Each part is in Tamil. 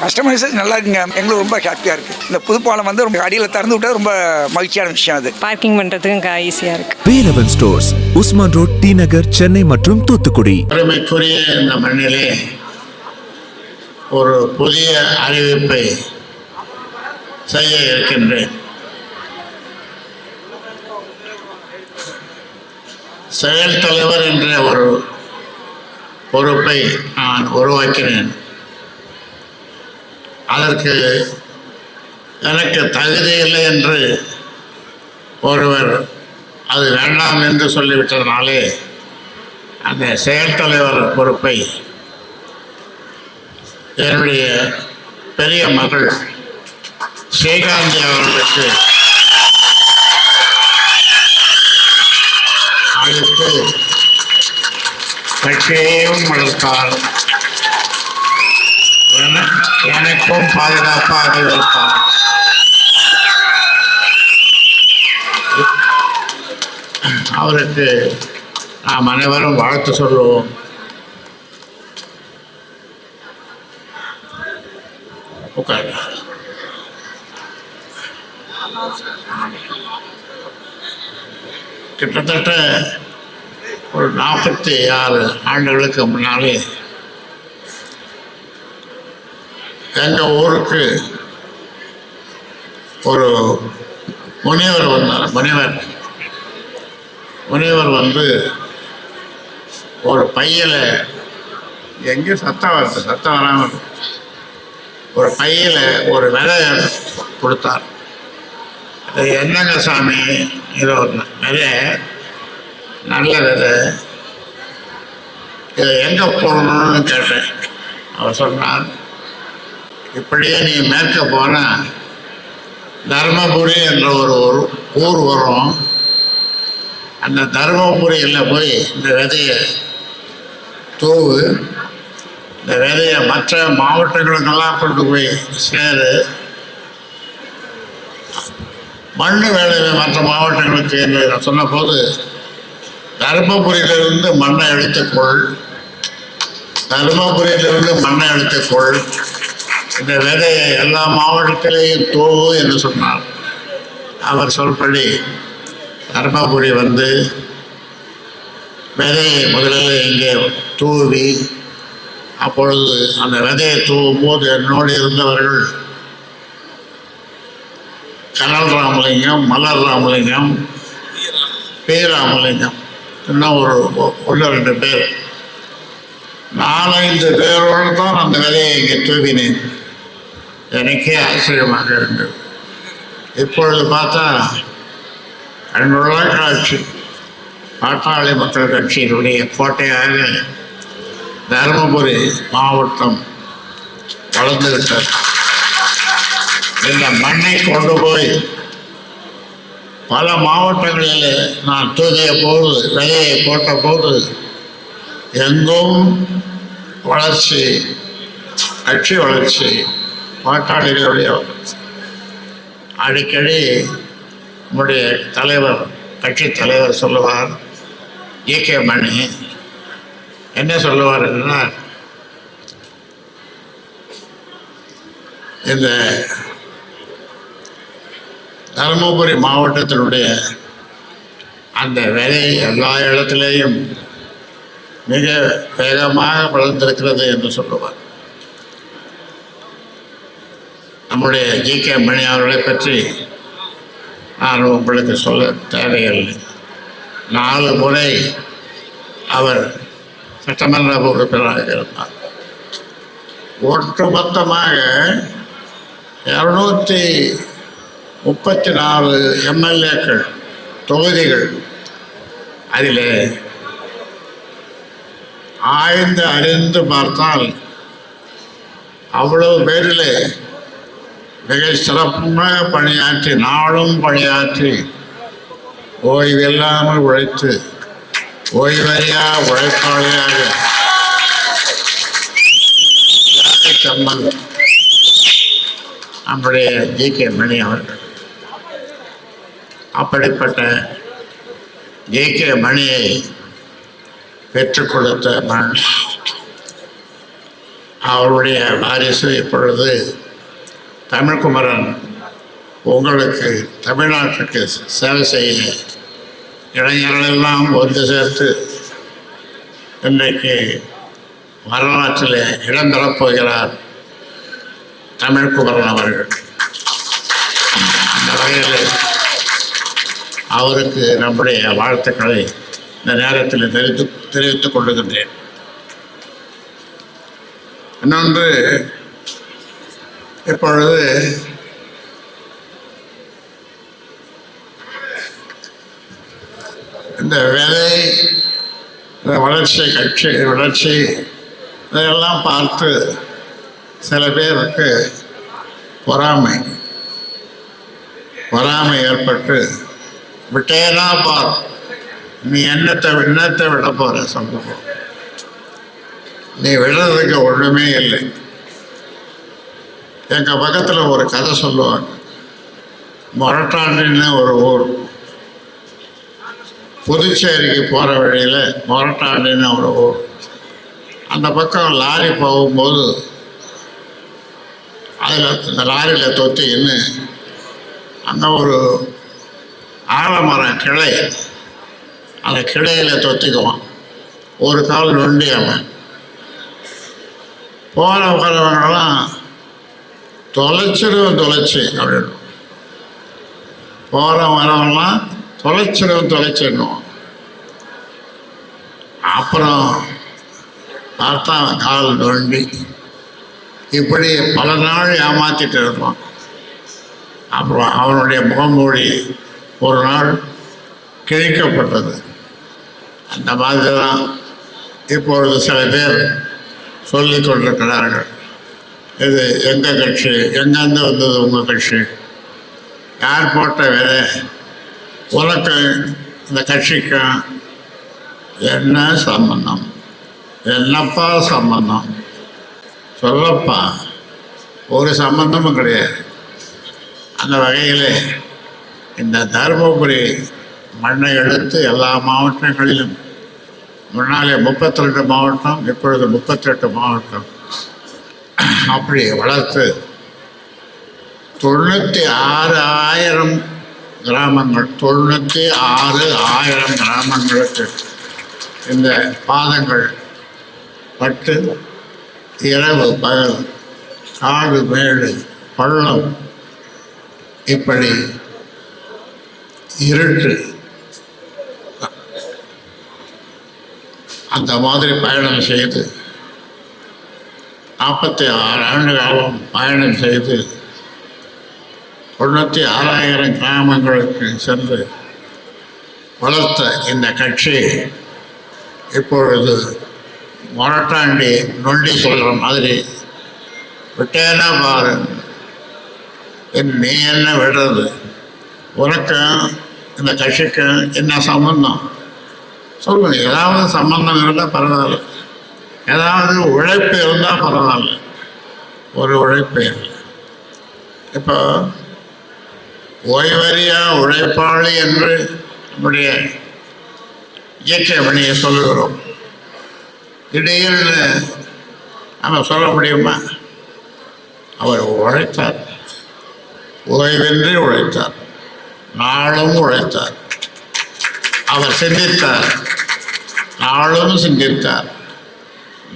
கஸ்டமர்ஸ் நல்லா இருக்குங்க. எங்களுக்கு ரொம்ப ஹாப்பியாக இருக்குது. இந்த புதுப்பாலம் வந்து ரொம்ப அடியில் திறந்து விட்டால் ரொம்ப மகிழ்ச்சியான விஷயம். அது பார்க்கிங் பண்ணுறதுக்கு ஈஸியாக இருக்குது. Velavan stores, Usman road, T Nagar, Chennai மற்றும் தூத்துக்குடி. பெருமைக்குரிய இந்த மண்ணிலே ஒரு புதிய அறிவிப்பை செய்ய இருக்கின்றேன். செயல் தலைவர் என்ற ஒரு பொறுப்பை நான் உருவாக்கினேன். அதற்கு எனக்கு தகுதி இல்லை என்று ஒருவர் அது வேண்டாம் என்று சொல்லிவிட்டதனாலே அந்த செயல் தலைவர் பொறுப்பை என்னுடைய பெரிய மகள் ஸ்ரீகாந்தி அவர்களுக்கு அளித்து கட்சியையும் வளர்த்தார், எனக்கும் பாதுகாப்பாக இருப்பார். அவருக்கு நாம் அனைவரும் வாழ்த்து சொல்லுவோம். உட்கார். கிட்டத்தட்ட ஒரு 46 ஆண்டுகளுக்கு முன்னாலே எங்கள் ஊருக்கு ஒரு முனிவர் வந்தார். முனிவர் வந்து ஒரு பையில் எங்கேயும் சத்தம் வராமல் ஒரு பையில் ஒரு விதை கொடுத்தார். அது என்னங்க சாமி, இது ஒரு விதை, நல்ல விதை, இதை எங்கே போடணும்னு கேட்டேன். அவர் சொன்னார், இப்படியே நீ மேற்க போனால் தர்மபுரி என்ற ஒரு ஊர் வரும். அந்த தர்மபுரியில் போய் இந்த விதையை தூவு, இந்த விதையை மற்ற மாவட்டங்களுக்கெல்லாம் கொண்டு போய் சேரு, மண் வேலையில் மற்ற மாவட்டங்களுக்கு என்று நான் சொன்னபோது, தர்மபுரியிலிருந்து மண்ணை எடுத்துக்கொள், இந்த விதையை எல்லா மாவட்டத்திலேயும் தூவு என்று சொன்னார். அவர் சொல்படி தர்மபுரி வந்து விதையை முதலில் இங்கே தூவி, அப்பொழுது அந்த விதையை தூவும் போது என்னோடு இருந்தவர்கள் கனல் ராமலிங்கம், மலர் ராமலிங்கம், பி ராமலிங்கம், இன்னும் ஒரு 1-2 பேர், 4-5 பேரோடு தான் அந்த விதையை இங்கே தூவினேன். எனக்கே ஆச்சரியமாக இருந்தது. இப்பொழுது பார்த்தா அன்புள்ள காட்சி, பாட்டாளி மக்கள் கட்சியினுடைய கோட்டையாக தருமபுரி மாவட்டம் வளர்ந்துவிட்டது. இந்த மண்ணை கொண்டு போய் பல மாவட்டங்களில் நான் தூவிய போது, விதையை போட்ட போது எங்கும் வளர்ச்சி, கட்சி வளர்ச்சி, பாட்டாளிகளுடைய வளர்ச்சி. அடிக்கடி நம்முடைய தலைவர், கட்சி தலைவர் சொல்லுவார், ஏகே மணி என்ன சொல்லுவார் என்றால், இந்த தருமபுரி மாவட்டத்தினுடைய அந்த விதை எல்லா இடத்திலேயும் மிக வேகமாக வளர்ந்திருக்கிறது என்று சொல்லுவார். நம்முடைய ஜி.கே. மணி அவர்களை பற்றி நான் உங்களுக்கு சொல்ல தேவையில்லை. 4 முறை அவர் சட்டமன்ற உறுப்பினராக இருந்தார். ஒட்டுமொத்தமாக 234 எம்எல்ஏக்கள் தொகுதிகள். அதில் ஆய்ந்து அறிந்து பார்த்தால் அவ்வளவு பேரில் மிக சிறப்பாக பணியாற்றி, நாளும் பணியாற்றி, ஓய்வில்லாமல் உழைத்து, ஓய்வறியா உழைப்பாளியாக கம்மல் நம்முடைய ஜி.கே. மணி அவர்கள். அப்படிப்பட்ட ஜி.கே. மணியை பெற்றுக் கொடுத்த மண் அவருடைய வாரிசு இப்பொழுது தமிழ்குமரன் உங்களுக்கு தமிழ்நாட்டுக்கு சேவை செய்ய இளைஞர்களெல்லாம் ஒன்று சேர்த்து இன்றைக்கு வரலாற்றில் இடம் பெறப்போகிறார் தமிழ்குமரன் அவர்கள். அந்த வகையில் அவருக்கு நம்முடைய வாழ்த்துக்களை இந்த நேரத்தில் தெரிவித்துக் கொள்ளுகின்றேன். இன்னொன்று, இப்பொழுது இந்த வேலை, இந்த வளர்ச்சி இதையெல்லாம் பார்த்து சில பேருக்கு பொறாமை ஏற்பட்டு விட்டேனா பார், நீ என்னத்தை விட போற சொல்லுவோம், நீ விடுறதுக்கு ஒன்றுமே இல்லை. எங்கள் பக்கத்தில் ஒரு கதை சொல்லுவாங்க. மொரட்டாண்டின்னு ஒரு ஊர், புதுச்சேரிக்கு போகிற வழியில் மொரட்டாண்டின்னு ஒரு ஊர். அந்த பக்கம் லாரி போகும்போது அதில் இந்த லாரியில் தொத்திக்கின்னு அங்கே ஒரு ஆலமரம் கிளை, அந்த கிளையில் தொத்திக்குவான். ஒரு கால் நொண்டி அவன். போகிற வரவங்கெல்லாம் தொலைச்சி அப்படின்னு போகிற வரவங்களாம் தொலைச்சிடணும். அப்புறம் பார்த்தா கால் நொண்டி. இப்படி பல நாள் ஏமாற்றிட்டு இருப்பான். அப்புறம் அவனுடைய முகமூடி ஒரு நாள் கிழிக்கப்பட்டது. அந்த மாதிரி தான் இப்பொழுது சில பேர் சொல்லி கொண்டிருக்கிறார்கள். இது எங்கள் கட்சி, எங்கேருந்து வந்தது உங்கள் கட்சி, யார் போட்ட வேலை, உனக்கு இந்த கட்சிக்கும் என்ன சம்பந்தம், என்னப்பா சம்பந்தம் சொல்லப்பா, ஒரு சம்பந்தமும் கிடையாது. அந்த வகையில் இந்த தருமபுரி மண்ணை எடுத்து எல்லா மாவட்டங்களிலும், முன்னாலே 32 மாவட்டம், இப்பொழுது 38 மாவட்டம் அப்படி வளர்த்து 96,000 கிராமங்கள், 96,000 கிராமங்களுக்கு இந்த பாதங்கள் பட்டு இரவு பகல், காடு மேடு பள்ளம், இப்படி இருட்டு, அந்த மாதிரி பயணம் செய்து 46 ஆண்டு காலம் பயணம் செய்து 96,000 கிராமங்களுக்கு சென்று வளர்த்த இந்த கட்சி இப்பொழுது மொரட்டாண்டி நொண்டி சொல்கிற மாதிரி விட்டேனா பாரு, நீ என்ன விடுறது, உனக்கும் இந்த கட்சிக்கும் என்ன சம்பந்தம் சொல்லு. ஏதாவது சம்பந்தம் இருந்தால் பரவாயில்ல, ஏதாவது உழைப்பு இருந்தால் பரவாயில்ல. ஒரு உழைப்பு இல்லை. இப்போ ஓய்வறியா உழைப்பாளி என்று நம்முடைய இயற்கை மணியை சொல்லுகிறோம். திடீர்னு நம்ம சொல்ல முடியுமா? அவர் உழைத்தார், ஓய்வின்றி உழைத்தார், நாளும் உழைத்தார். அவர் சிந்தித்தார், நாளும் சிந்தித்தார்,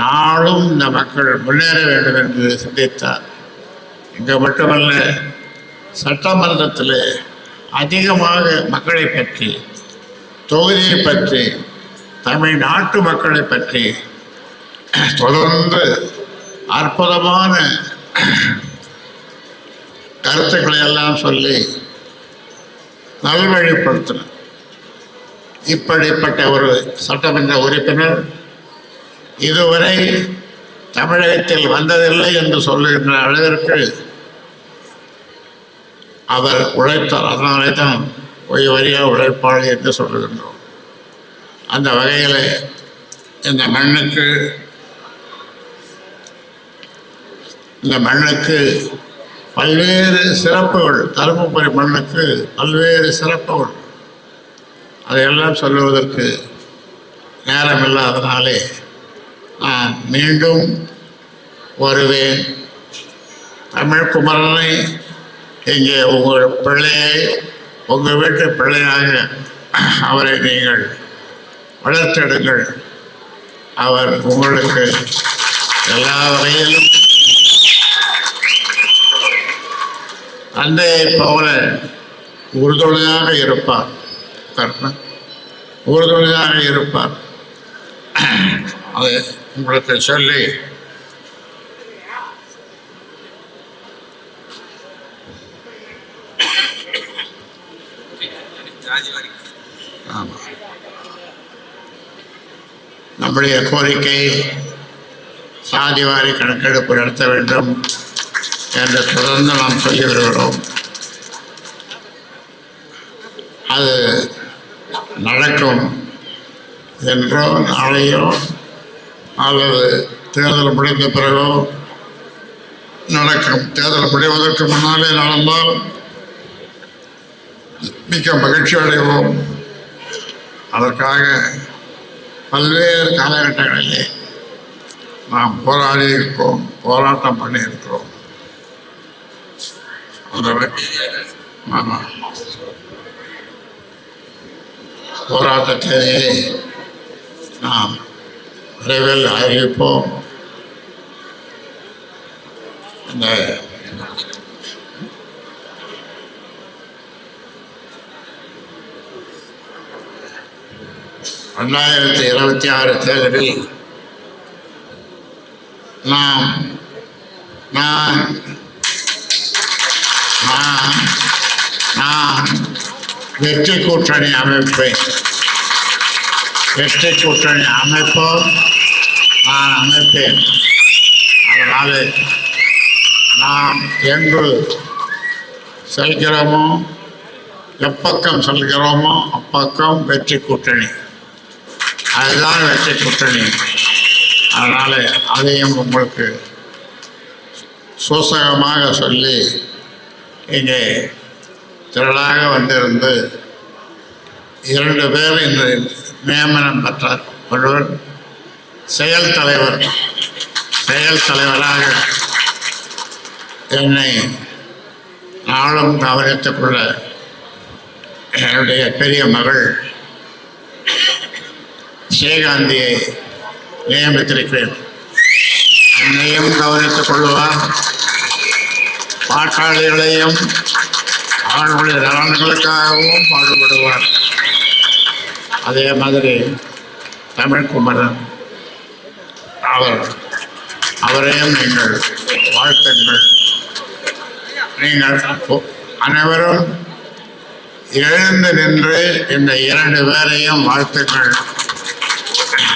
நாளும் இந்த மக்கள் முன்னேற வேண்டும் என்று சிந்தித்தார். இங்கே மட்டுமல்ல, சட்டமன்றத்தில் அதிகமாக மக்களை பற்றி, தொகுதியை பற்றி, தமிழ்நாட்டு மக்களை பற்றி தொடர்ந்து அற்புதமான கருத்துக்களை எல்லாம் சொல்லி நல்வழிப்படுத்தினார். இப்படிப்பட்ட ஒரு சட்டமன்ற உறுப்பினர் இதுவரை தமிழகத்தில் வந்ததில்லை என்று சொல்லுகின்ற அளவிற்கு அவர் உழைத்தார். அதனாலே தான் ஓய்வறியா உழைப்பாளி என்று சொல்லுகின்றோம். அந்த வகையில் இந்த மண்ணுக்கு பல்வேறு சிறப்புகள், தருமபுரி மண்ணுக்கு பல்வேறு சிறப்புகள், அதையெல்லாம் சொல்லுவதற்கு நேரம் இல்லாதனாலே நான் மீண்டும் வருவேன். தமிழ் குமரனை இங்கே உங்கள் பிள்ளையை உங்கள் வீட்டு பிள்ளையாக அவரை நீங்கள் வளர்த்தெடுங்கள். அவர் உங்களுக்கு எல்லா வகையிலும் தந்தையை போல உறுதுணையாக இருப்பார். உறுதுணையாக இருப்பார். அதை உங்களுக்கு சொல்லி நம்முடைய கோரிக்கை சாதிவாரி கணக்கெடுப்பு நடத்த வேண்டும் என்று தொடர்ந்து நாம் சொல்லி வருகிறோம். அது நடக்கும் என்றோ நாளையோ அல்லது தேர்தல் முடிந்த பிறகோ நடக்கும். தேர்தல் முடிவதற்கு முன்னாலே நடந்தால் மிக்க மகிழ்ச்சி அடைவோம். அதற்காக பல்வேறு காலகட்டங்களிலே நாம் போராடி இருக்கோம், போராட்டம் பண்ணியிருக்கிறோம். போராட்டத்தை நாம் விரைவில் அறிவிப்போம். இந்த 2026 தேர்தலில் நான் வெற்றி கூட்டணி அமைப்பேன். வெற்றி கூட்டணி அமைப்போம், நான் அமைப்பேன். அதனால் நாம் என்று செல்கிறோமோ, எப்பக்கம் செல்கிறோமோ அப்பக்கம் வெற்றி கூட்டணி. அதுதான் வெற்றி கூட்டணி. அதனால் அதையும் உங்களுக்கு சூசகமாக சொல்லி இங்கே திரளாக வந்திருந்து 2 பேர் இந்த நியமனம் பெற்றார். ஒருவர் செயல் தலைவராக என்னை நாளும் கவனித்துக் கொள்ள என்னுடைய பெரிய மகள் ஸ்ரீகாந்தியை நியமித்திருக்கிறேன். என்னையும் கவனித்துக் கொள்வார், பாட்டாளிகளையும் அவர்களுடைய நலன்களுக்காகவும் பாடுபடுவார். அதே மாதிரி தமிழ் குமரன் அவரையும் நீங்கள் வாழ்த்துங்கள். நீங்கள் அனைவரும் எழுந்து நின்று இந்த 2 பேரையும் வாழ்த்துங்கள்.